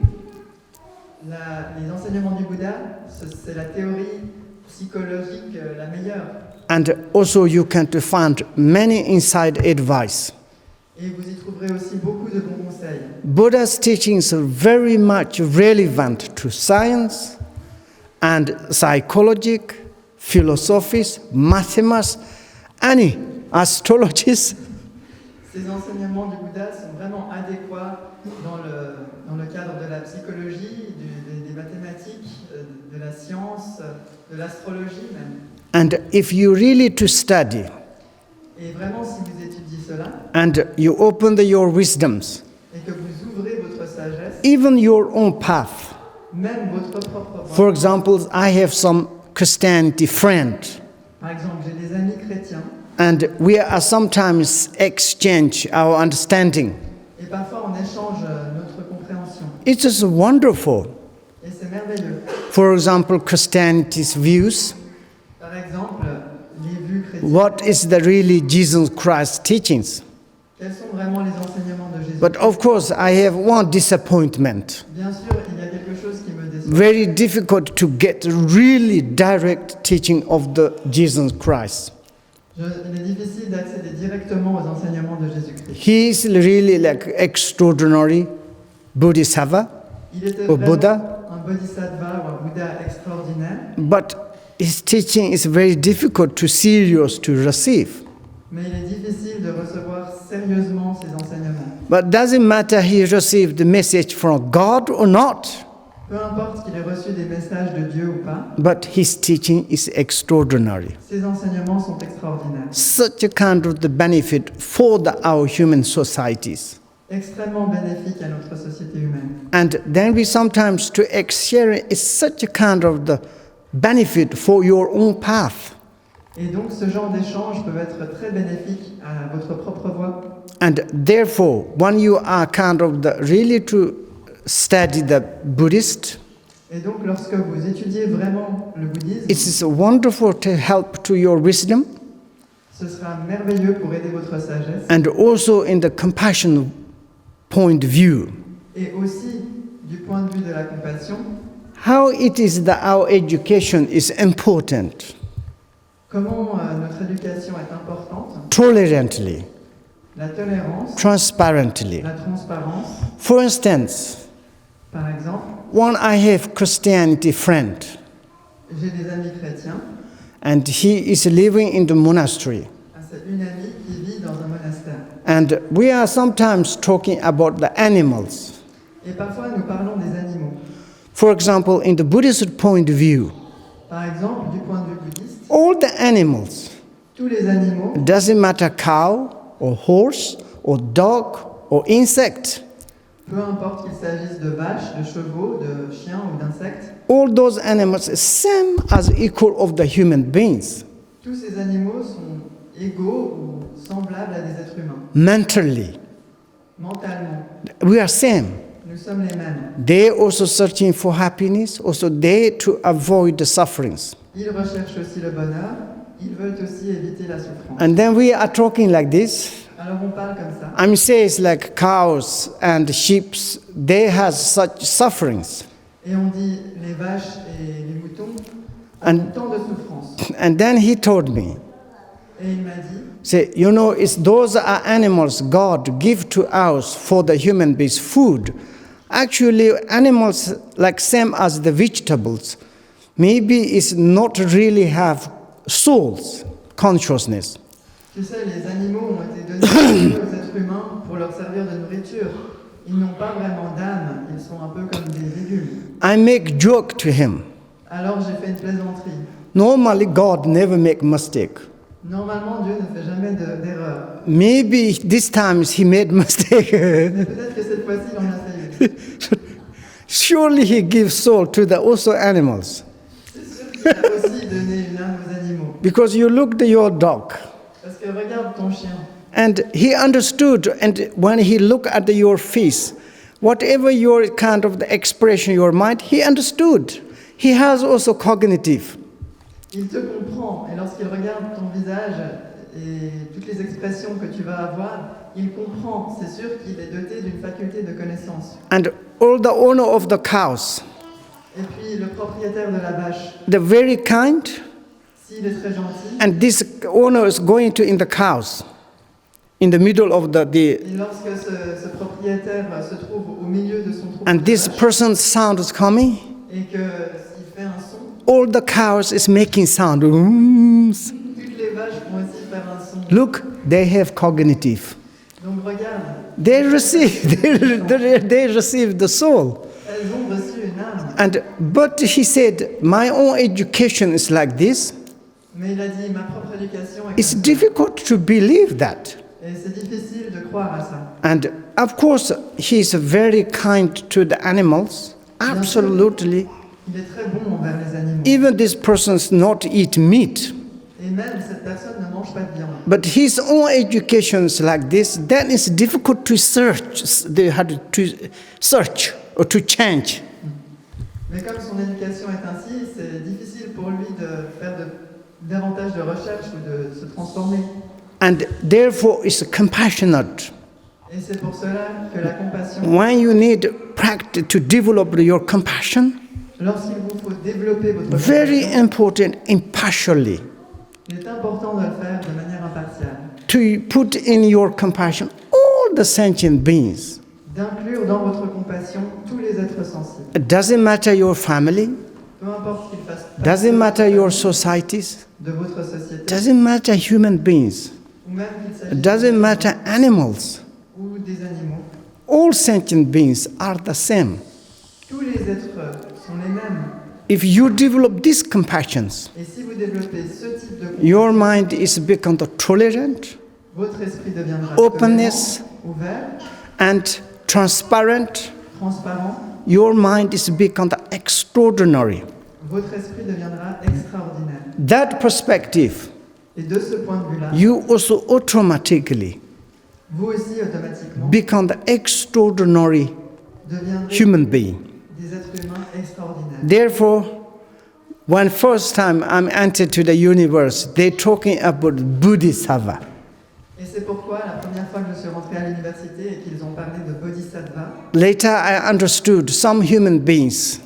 Les enseignements du Bouddha, c'est la théorie psychologique la meilleure. And also you can find many inside advice. Et vous y trouverez aussi beaucoup de bons conseils. Buddha's teachings are very much relevant to science and psychology, philosophies, mathematics, any astrologies. Ces enseignements du Bouddha sont vraiment adéquats dans le cadre de la psychologie, des mathématiques, de la science, de l'astrologie même. And if you really to study Et vraiment, si vous étudiez cela and you open your wisdoms, et que vous ouvrez votre sagesse, even your own path. même votre propre voie. For example, I have some Christianity friend, Par exemple, j'ai des amis chrétiens and we are sometimes exchange our understanding. et parfois on échange notre compréhension. It is wonderful. Et c'est merveilleux. For example, Christianity's views. Par exemple, les vues chrétiennes. What is the really Jesus Christ teachings? Quels sont vraiment les enseignements de Jésus? But of course, I have one disappointment. Bien sûr, il y a quelque chose qui me déçoit. Very difficult to get really direct teaching of the Jesus Christ. Il est difficile d'accéder directement aux enseignements de Jésus-Christ. He is really like extraordinary Bodhisattva Il était or vraiment Buddha, un bodhisattva ou un Bouddha extraordinaire, but his teaching is very difficult to serious to receive. mais il est difficile de recevoir sérieusement ses enseignements. But doesn't matter he received the message from God or not, Peu importe qu'il ait reçu des messages de Dieu ou pas, but his teaching is extraordinary. ses enseignements sont extraordinaires, Such a kind of the benefit for our human societies. extrêmement bénéfiques à notre société humaine. And then we sometimes to share is such a kind of the benefit for your own path. Et donc ce genre d'échange peut être très bénéfique à votre propre voie. And therefore, when you are kind of the really to study the Buddhist, Et donc lorsque vous étudiez vraiment le bouddhisme, it is wonderful to help to your wisdom ce sera merveilleux pour aider votre sagesse and also in the compassion point of view. et aussi du point de vue de la compassion, How it is that our education is important, comment notre éducation est importante, tolerantly, la tolérance, transparently. la transparence. For instance, Par exemple, one I have Christianity friend, j'ai des amis chrétiens, and he is living in the monastery. c'est une amie qui vit dans un monastère. And we are sometimes talking about the animals. Et parfois nous parlons des animaux. For example, in the Buddhist point of view, Par exemple, du point de vue bouddhiste, all the animals, tous les animaux, doesn't matter cow or horse or dog or insect, peu importe qu'il s'agisse de vaches, de chevaux, de chiens ou d'insectes, all those animals are same as equal of the human beings, tous ces animaux sont égaux ou semblables à des êtres humains. mentally. Mentalement, We are same. nous sommes les mêmes. They also searching for happiness, also they to avoid the sufferings. Ils recherchent aussi le bonheur, ils veulent aussi éviter la souffrance. And then we are talking like this. Alors on parle comme ça. I'm saying it's like cows and sheep, they have such sufferings. Et on dit les vaches et les moutons ont And- tant de souffrance. And then he told me, Et il m'a dit, say, you know, it's those are animals God give to us for the human beings food. Actually, animals like same as the vegetables, maybe it's not really have souls, consciousness. tu sais, les animaux ont été donnés aux êtres humains pour leur servir de nourriture. Ils n'ont pas vraiment d'âme, ils sont un peu comme des légumes. I make joke to him. Alors j'ai fait une plaisanterie. Normally, God never make mistake. Normalement, Dieu ne fait jamais d'erreur. Maybe this time he made mistake. Mais peut-être que cette fois-ci, il en a fait une. Surely he gives soul to the also animals. C'est sûr qu'il a aussi donné une âme aux animaux. Because you looked at your dog, Parce que regarde ton chien. and he understood, and when he looked at your face, whatever your kind of the expression, your mind, he understood. He has also cognitive. Il te comprend. Et lorsqu'il regarde ton visage et toutes les expressions que tu vas avoir, il comprend. C'est sûr qu'il est doté d'une faculté de connaissance. And all the owner of the cows, Et puis le propriétaire de la vache, the very kind, s'il est très gentil, and this owner is going to in the cows, in the middle of the et lorsque ce propriétaire se trouve au milieu de son troupeau and de this vaches, person's sound is coming, et que s'il fait un son, all the cows is making sound. toutes les vaches vont aussi faire un son. Look, they have cognitive. Donc regarde, They receive, they receive the soul. elles ont reçu une âme. But he said, my own education is like this. Mais il a dit, ma propre éducation est It's comme ça. difficult to believe that. Et c'est difficile de croire à ça. And of course, he is very kind to the animals. Absolutely. Il est très bon envers les animaux. Even this person not eat meat. Et même cette personne ne mange pas de viande. But his own education is like this. Then it's difficult to search. They had to search or to change. Mais comme son éducation est ainsi, c'est difficile pour lui de faire davantage de recherches ou de se transformer. And therefore, it's compassionate. Et c'est pour cela que la compassion, When you need practice to develop your compassion, lorsqu'il vous faut développer votre very compassion, important, impartially, il est important de le faire de manière impartiale. to put in your compassion all the sentient beings. D'inclure dans votre compassion tous les êtres sensibles. It doesn't matter your family, Peu importe qu'ils fassent doesn't matter your societies, de votre société, doesn't matter human beings, ou même qu'il it s'agisse doesn't matter animals. ou des animaux. All sentient beings are the same. Tous les êtres sont les mêmes. If you develop these compassions, Et si vous développez ce type de compassion, your mind is become the tolerant votre esprit deviendra openness tolérant, ouvert, and transparent. transparent. Your mind is become the extraordinary. Votre esprit deviendra extraordinaire. That perspective, Et de ce point de vue-là, you also automatically vous aussi automatiquement become the extraordinary deviendrez human being. des êtres humains extraordinaires. Therefore, when first time I'm entered to the universe, they're talking about Bodhisattva. Et c'est pourquoi la première fois que je suis rentré à l'université et qu'ils ont parlé de Bodhisattva, Later, I understood some human beings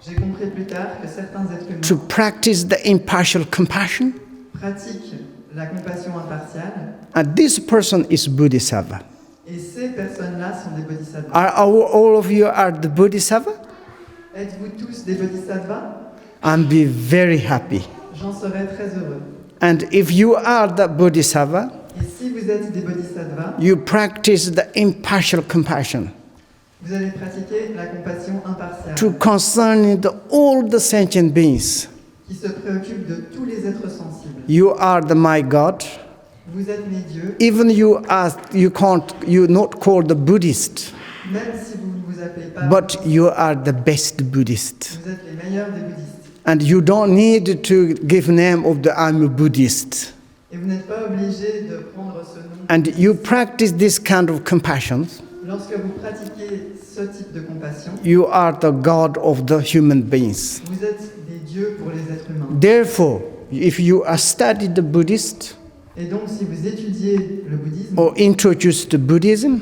j'ai compris plus tard que certains êtres to humains practice the impartial compassion, pratiquent la compassion impartiale, and this person is Bodhisattva. et ces personnes-là sont des bodhisattvas. All of you are the Bodhisattva? Êtes-vous tous des bodhisattvas? I'm be very happy. J'en serais très heureux. And if you are the Bodhisattva, Et si vous êtes des bodhisattvas, you practice the impartial compassion vous allez pratiquer la compassion impartiale, to concerning all the sentient beings. qui se préoccupe de tous les êtres sensibles. You are the my God. Vous êtes mes dieux, Even you not called the Buddhist, même si vous ne vous appelez pas, but you are the best Buddhist. vous êtes les meilleurs des bouddhistes. And you don't need to give name of the I'm a Buddhist. Et vous n'êtes pas obligé de prendre ce nom. And you practice this kind of compassion, Lorsque vous pratiquez ce type de compassion, you are the God of the human beings. vous êtes des dieux pour les êtres humains. Therefore, if you are studied the Buddhist Et donc, si vous étudiez le bouddhisme or introduced to Buddhism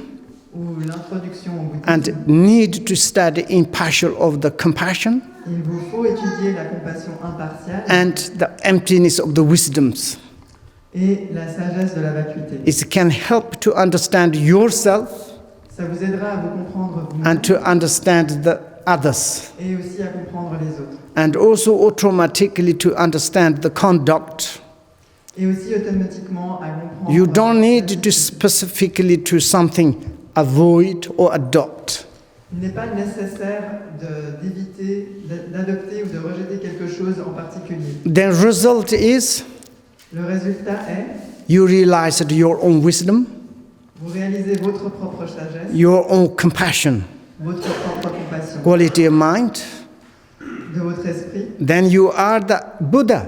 ou l'introduction au and bouddhisme, need to study impartial of the compassion il vous faut étudier la compassion impartiale and the emptiness of the wisdoms, et la sagesse de la vacuité. it can help to understand yourself Ça vous aidera à vous comprendre vous-même and to understand the others, et aussi à comprendre les autres. and also automatically to understand the conduct. Et aussi automatiquement à comprendre. You don't need to specifically to something avoid or adopt. Il n'est pas nécessaire d'éviter, d'adopter ou de rejeter quelque chose en particulier. The result is Le résultat est, you realize that your own wisdom, vous réalisez votre propre sagesse, your own compassion, votre propre compassion, compassion quality of mind, de votre esprit, then you are the Buddha.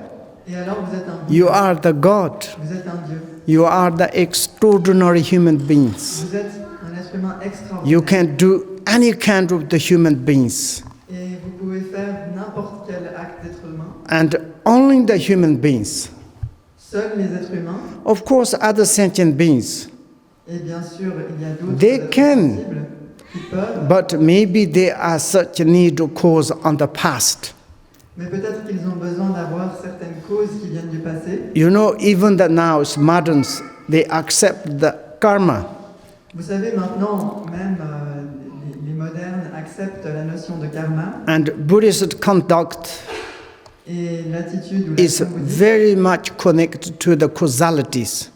et alors vous êtes un Bouddha, You are the God. vous êtes un Dieu, You are the extraordinary human beings. vous êtes un être humain extraordinaire. You can do any kind of the human beings. Et vous pouvez faire n'importe quel acte d'être humain. And only the human beings. Seuls les êtres humains, Of course, other sentient beings. et bien sûr, il y a d'autres They êtres can. sensibles qui peuvent, But maybe there are such a need or cause on the past. mais peut-être qu'ils ont besoin d'avoir certaines causes qui viennent du passé. You know, even that now it's moderns, they accept the karma. Vous savez, maintenant, même les modernes acceptent la notion de karma, And Buddhist conduct et l'attitude ou is l'action bouddhiste very much connected to the causalities.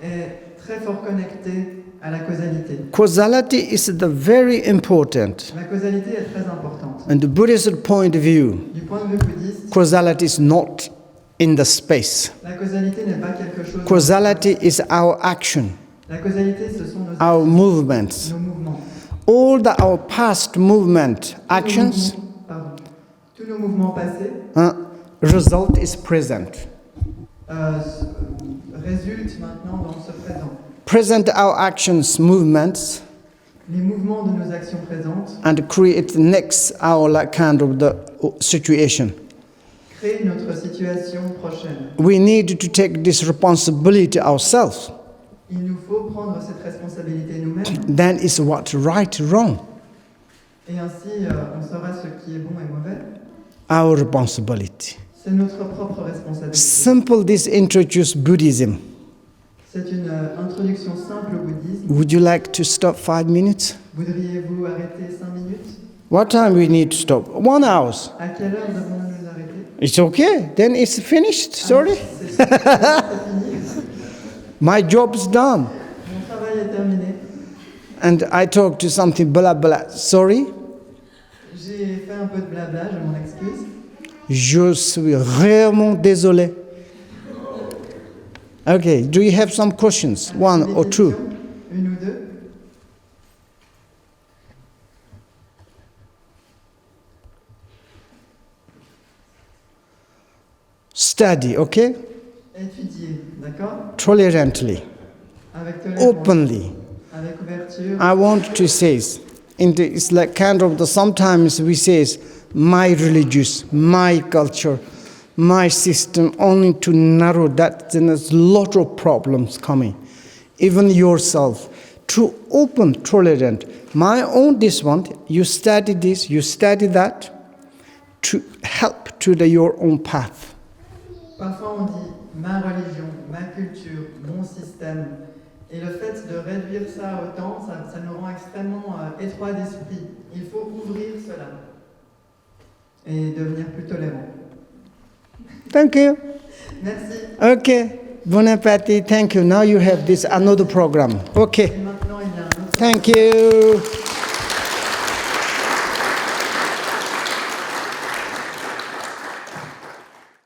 est très fort connectée à la causalité. Causality is the very important. La causalité est très importante. And the Buddhist point of view, Du point de vue bouddhiste, causality is not in the space. la causalité n'est pas quelque chose. Causality is our action, La causalité, ce sont nos our movements. nos mouvements. All our past movement, actions, Tous nos mouvements passés result is present. résultent maintenant dans ce présent. Present our actions, movements, Les mouvements de nos actions présentes and create next our kind of the situation. créent notre situation prochaine. We need to take this responsibility ourselves. Il nous faut prendre cette responsabilité nous-mêmes, Then is what right, wrong. et ainsi on saura ce qui est bon et mauvais. Our responsibility. C'est notre propre responsabilité. Simple. This introduce Buddhism. C'est une introduction simple au bouddhisme. Would you like to stop 5 minutes? Voudriez-vous arrêter 5 minutes? What time we need to stop? 1 hour. À quelle heure devons-nous nous arrêter? It's okay. Then it's finished. Sorry. C'est fini. My job's done. Mon travail est terminé. And I talk to something blah blah. Sorry. J'ai fait un peu de blabla, je m'en excuse. Je suis vraiment désolé. Okay. Do you have some questions? One Des or two? questions? Une ou deux? Study, okay? Étudier, d'accord? Tolerantly, Avec tolérance, openly. avec ouverture. I want to say, it's like kind of the sometimes we say, my religious, my culture, my system, only to narrow that. Then there's a lot of problems coming. Even yourself, to open, tolerant. My own this one, you study this, you study that, to help to your own path. Parfois on dit ma religion, ma culture, mon système. Et le fait de réduire ça autant, ça nous rend extrêmement étroit d'esprit. Il faut ouvrir cela et devenir plus tolérant. Thank you. Merci. Okay. Bon appétit. Thank you. Now you have this another program. Okay. Et maintenant, il y a un autre. Thank you.